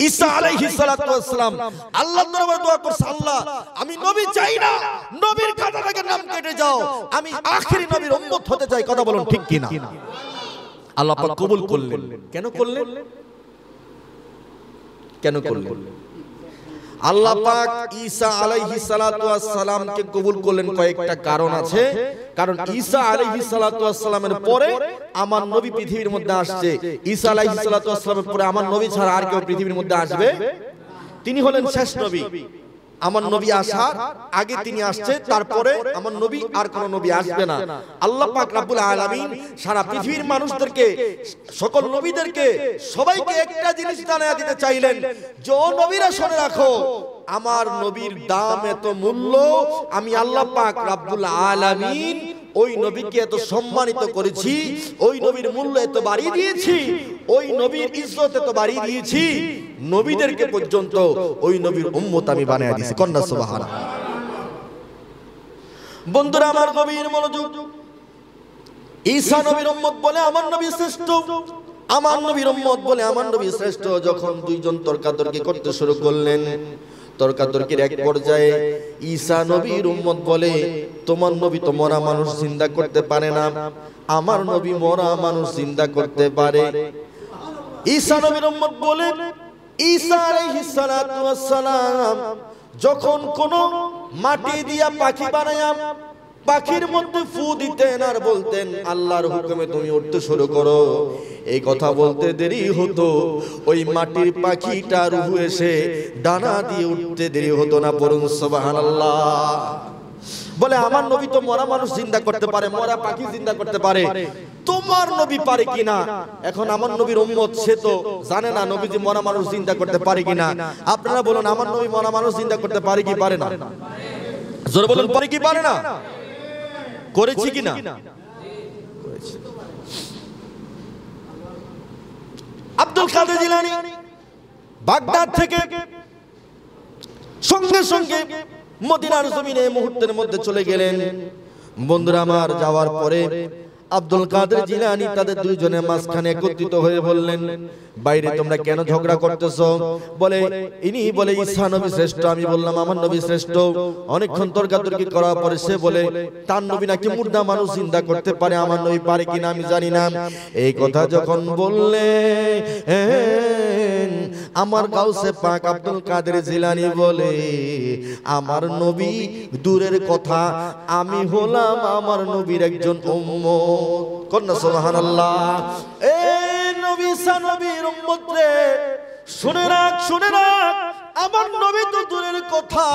ঈসা আলাইহিস সালাতু ওয়াস সালাম আল্লাহর দরবারে দোয়া করছে, আল্লাহ আমি নবী চাই না, নবীর খাতা থেকে নাম কেটে যাও, আমি আখেরি নবীর উম্মত হতে চাই। কথা বলুন ঠিক কি না? আল্লাহ পাক কবুল করলেন। কেন করলেন? কেন করলেন? আল্লাহ পাক ঈসা আলাইহিস সালাতু ওয়াস সালামকে কবুল করলেন কয়েকটা কারণ আছে। কারণ ঈসা আলাইহিস সালাতু ওয়াস সালামের পরে আমার নবী পৃথিবীর মধ্যে আসছে। ঈসা আলাইহিস সালাতু ওয়াস সালামের পরে আমার নবী ছাড়া আর কেউ পৃথিবীর মধ্যে আসবে? তিনি হলেন শেষ নবী। আমার নবী আসার আগে তিনি আসছে, তারপরে আমার নবী আর কোন নবী আসবে না। আল্লাহ পাক রব্বুল আলামিন সারা পৃথিবীর মানুষদেরকে, সকল নবীদেরকে, সবাইকে একটা জিনিস জানিয়ে দিতে চাইলেন যে ও নবীরা শুনে রাখো, আমার নবীর দাম এত মূল্য, আমি আল্লাহ পাক রব্বুল আলামিন ওই নবীকে এত সম্মানিত করেছি, ওই নবীর মূল্য এত বাড়িয়ে দিয়েছি, ওই নবীর ইজ্জত এত বাড়িয়ে দিয়েছি, নবীদেরকে পর্যন্ত ওই নবীর উম্মত আমি বানায় দিয়েছি। কন্যা সুবহানাল্লাহ। বন্ধুরা আমার গভীর মনোযোগ, ঈসা নবীর উম্মত বলে আমার নবী শ্রেষ্ঠ, আমার নবীর উম্মত বলে আমার নবী শ্রেষ্ঠ। যখন দুইজন তর্কাতর্কি করতে শুরু করলেন, তর্কাতর্কির এক পর্যায়ে ঈসা নবীর উম্মত বলে তোমার নবী তো মরা মানুষ জিন্দা করতে পারে না, আমার নবী মরা মানুষ জিন্দা করতে পারে। ঈসা নবীর উম্মত বলে ঈসা আলাইহিস সালাতু ওয়াস সালাম যখন কোন মাটি দিয়া পাখি বানায়া পাখির মধ্যে ফু দিতেন আর বলতেন আল্লাহর হুকুমে তুমি উড়তে শুরু করো, এই কথা বলতে দেরি হতো, ওই মাটির পাখিটা রূহ এসে ডানা দিয়ে উঠতে দেরি হতো না। পড়ুন সুবহানাল্লাহ। বলে আমার নবী তো মরা মানুষ জিন্দা করতে পারে, মরা পাখি জিন্দা করতে পারে, তোমার নবী পারে কিনা? এখন আমার নবীর উম্মত সে তো জানে না নবীজি মরা মানুষ জিন্দা করতে পারে কিনা। আপনারা বলুন আমার নবী মরা মানুষ জিন্দা করতে পারে কি পারে না? জোরে বলুন পারে কি পারে না? করেছি কিনা? আব্দুল কাদের জিলানী বাগদাদ থেকে সঙ্গে সঙ্গে মদিনার জমিনে মুহূর্তের মধ্যে চলে গেলেন। বন্ধুরা আমার, যাওয়ার পরে আব্দুল কাদের জিলানী তাদের দুইজনের মাঝখানে একত্রিত হয়ে বললেন, বাইরে তোমরা কেন ঝগড়া করতেছো? বলে ইনি বলে ঈসা নবী শ্রেষ্ঠ, আমি বললাম আমার নবী শ্রেষ্ঠ। অনেকক্ষণ তর্কাতর্কি করার পরে সে বলে তার নবী নাকি মুর্দা মানুষ জিন্দা করতে পারে, আমার নবী পারে কিনা আমি জানি না। এই কথা যখন বললেন, আমার গাউসে পাক আব্দুল কাদের জিলানী বলে আমার নবী দূরের কথা, আমি হলাম আমার নবীর একজন উম্মত। কন্যা সুবহানাল্লাহ। এই নবী ঈসা নবীর উম্মত রে, শুনে রাখ, শুনে রাখ, আমার নবী তো দূরের কথা,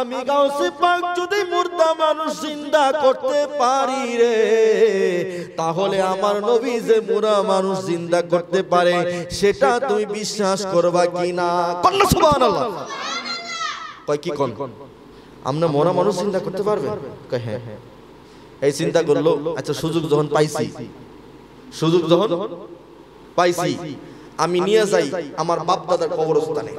আমি গাউসে পাক যদি মুর্দা মানুষ জিন্দা করতে পারি রে, তাহলে আমার নবী যে মুরা মানুষ জিন্দা করতে পারে সেটা তুমি বিশ্বাস করবা কিনা? কন্যা সুবহানাল্লাহ। কয় কি কোন আমরা মরা মানুষ জিন্দা করতে পারবে? কয় হ্যাঁ। এই চিন্তা করলো, আচ্ছা সুযোগ যখন পাইছি, সুযোগ যখন পাইছি আমি নিয়ে যাই আমার বাপ দাদার কবরস্থানে,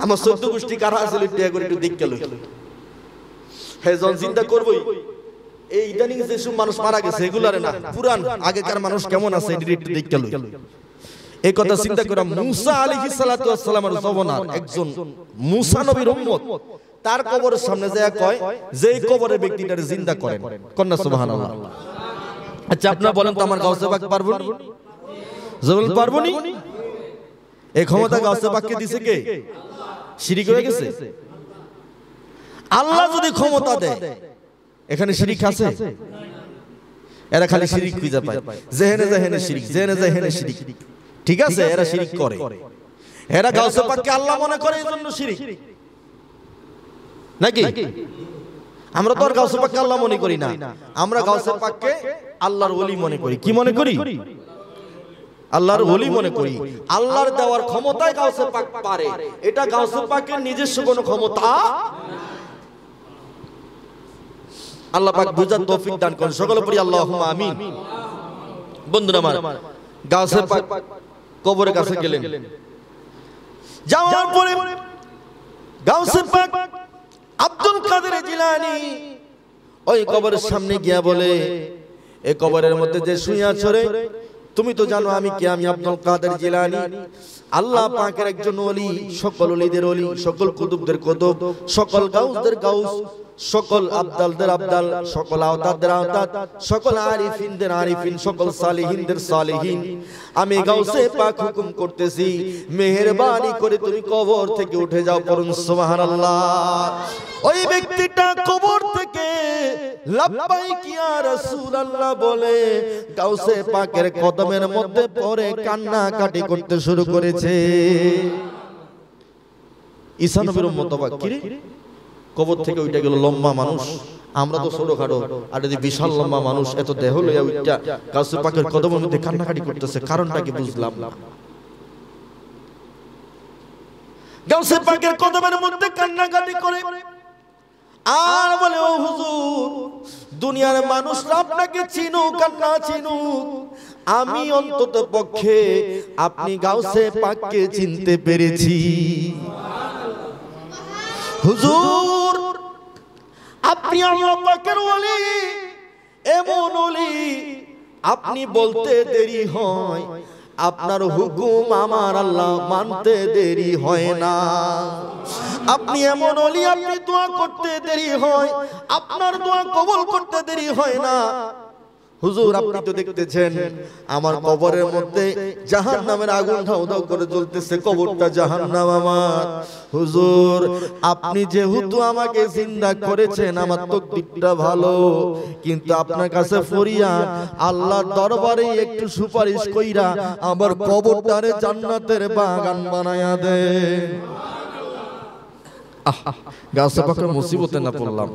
আমার 14 গোষ্ঠী কারা আসলে একটু দেখতে লই। হ্যাঁ যখন চিন্তা করবোই এই ইদানিং যেসব মানুষ মারা গেছে এগুলারে না, পুরান আগেকার মানুষ কেমন আছে একটু দেখতে লই। এই কথা চিন্তা করে মুসা আলাইহিস সালাতু ওয়াস সালামের জমানার একজন মুসা নবীর উম্মত তার কবরের সামনে যায় কয় যে কবরের ব্যক্তিটারে জিন্দা করেন। কন্যা সুবহানাল্লাহ। আচ্ছা আপনারা বলেন তো আমার গাউসে পাক পারবো নি? জবল পারবো নি? এই ক্ষমতা গাউসে পাককে দিছে কে? শিরিক হয়ে গেছে। আল্লাহ যদি ক্ষমতা দেয় এখানে শিরিক আছে? এরা খালি শিরিক খুঁজে পায়, যেহেনে যেহেনে শিরিক, যেহেনে যেহেনে শিরিক। ঠিক আছে, এরা শিরিক করে, এরা গাউসে পাককে আল্লাহ মনে করে, এইজন্য শিরিক নাকি? আমরা তো আর গাউসে পাককে আল্লাহ মনে করি না, আমরা গাউসে পাককে আল্লাহর ওলি মনে করি। কি মনে করি? আল্লাহর ওলি মনে করি। আল্লাহর দেওয়ার ক্ষমতায় গাউসে পাক পারে, এটা গাউসে পাকের নিজস্ব কোনো ক্ষমতা। আল্লাহ পাক বুঝার তৌফিক দান করেন, সকলে পড়ি আল্লাহুম্মা আমিন। বন্ধুরা আমার, গাউসে পাক কবরের কাছে গেলেন, যাওয়ার পরে গাউসে পাক আব্দুল কাদের জিলানী ওই কবরের সামনে গিয়া বলে, এই কবরের মধ্যে যে শুয়ে আছো রে, তুমি তো জানো আমি কে? আমি আব্দুল কাদের জিলানী, আল্লাহ পাকের একজন ওলি, সকল ওলিদের ওলি, সকল কুতুবদের কুতুব, সকল গাউসদের গাউস, সকল আবদালদের আবদাল, সকল আওতাদের আওতাদ, সকল আরিফিনদের আরিফিন, সকল সালিহিনদের সালিহিন। আমি গাউসে পাক হুকুম করতেছি, মেহেরবানি করে তুমি কবর থেকে উঠে যাও। পড়ুন সুবহানাল্লাহ। ওই ব্যক্তিটা কবর থেকে লাব্বাইক ইয়া রাসূলুল্লাহ বলে গাউসে পাকের কদমের মধ্যে পড়ে কান্নাকাটি করতে শুরু করেছে। ঈসা নবীর উম্মত অবাক, কি রে কবর থেকে ওইটা গেল লম্বা মানুষ, আমরা তো ছোটখাটো, আর যদি বিশাল লম্বা মানুষ এত দেহ লইয়া ওইটা গাউসে পাকের কদমের মধ্যে কান্নাকাটি করতেছে, কারণটা কি বুঝলাম না। গাউসে পাকের কদমের মধ্যে কান্নাকাটি করে আর বলে, ও হুজুর, দুনিয়ার মানুষরা আপনাকে চিনুক আর না চিনুক, আমি অন্তত পক্ষে আপনি গাউসে পাককে চিনতে পেরেছি। হুজুর, আপনি আল্লাহ পাকের ওলি, এমন ওলি আপনি বলতে দেরি হয়, আপনার হুকুম আমার আল্লাহ মানতে দেরি হয় না। আপনি এমন ওলি, আপনি দোয়া করতে দেরি হয়, আপনার দোয়া কবুল করতে দেরি হয় না। হুজুর, আপনি তো দেখতেছেন আমার কবরের মধ্যে জাহান্নামের আগুন ধাউ ধাউ করে জ্বলতেছে, কবরটা জাহান্নাম আমার। হুজুর, আপনি যেহেতু আমাকে জিন্দা করেছেন, আমার তকদিরটা ভালো, কিন্তু আপনার কাছে ফরিয়াদ, আল্লাহর দরবারে একটু সুপারিশ কইরা আমার কবরটারে জান্নাতের বাগান বানায়া দেন। গাউসে পাকের মুসিবতে না পড়লাম,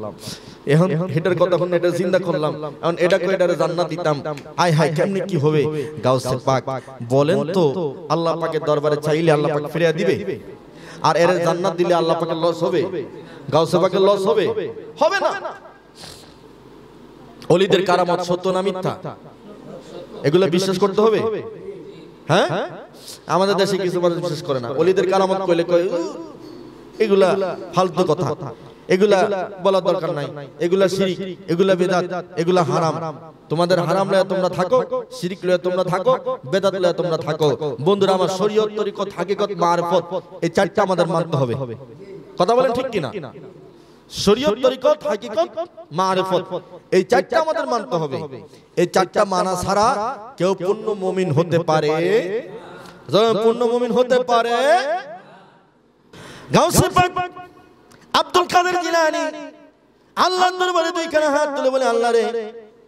এখন হেটার কথা কোন এটা জিন্দা করলাম, এখন এটা কই এটারে জান্নাত দিতাম, আয় হায় কেমনে কি হবে। গাউসে পাক বলেন তো, আল্লাহ পাকের দরবারে চাইলে আল্লাহ পাক ফিরিয়ে দিবে? আর এর জান্নাত দিলে আল্লাহ পাকের লস হবে? গাউসে পাকের লস হবে? হবে না। ওলিদের কারামত সত্য না মিথ্যা, এগুলা বিশ্বাস করতে হবে। হ্যাঁ, আমাদের দেশে কিছু মানুষ বিশ্বাস করে না, ওলিদের কারামত কইলে কয় এগুলা ফালতু কথা, এগুলা বলার দরকার নাই, এগুলা শিরিক, এগুলা বেদাত, এগুলা হারাম। তোমাদের হারাম লয়ে তোমরা থাকো, শিরিক লয়ে তোমরা থাকো, বেদাত লয়ে তোমরা থাকো। বন্ধুরা আমার, শরীয়ত, তরিকত, হাকিকত, মারফত, এই চারটা আমাদের মানতে হবে। কথা বলেন ঠিক কিনা? শরীয়ত, তরিকত, হাকিকত, মারফত, এই চারটা আমাদের মানতে হবে। এই চারটা মানা ছাড়া কেউ পূর্ণ মুমিন হতে পারে? পূর্ণ মুমিন হতে পারে? গাউসে পাক আব্দুল কাদের জিলানী আল্লাহর দরবারে দুইখানা হাত তুলে বলে, আল্লাহ রে,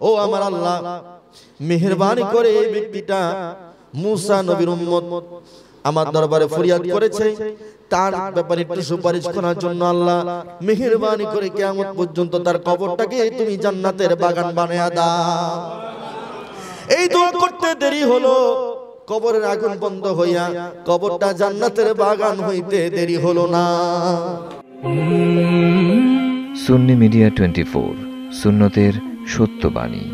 ও আমার আল্লাহ, মেহেরবানি করে এই ব্যক্তিটা মুসা নবীর উম্মত আমার দরবারে ফরিয়াদ করেছে, তার ব্যাপারে একটু সুপারিশ করার জন্য আল্লাহ মেহেরবানি করে কিয়ামত পর্যন্ত তার কবরটাকে তুমি জান্নাতের বাগান বানায়া দাও। এই দোয়া করতে দেরি হলো, কবরের আগুন বন্ধ হইয়া কবরটা জান্নাতের বাগান হইতে দেরি হলো না। সুন্নি মিডিয়া 24, সুন্নতের সত্য বাণী।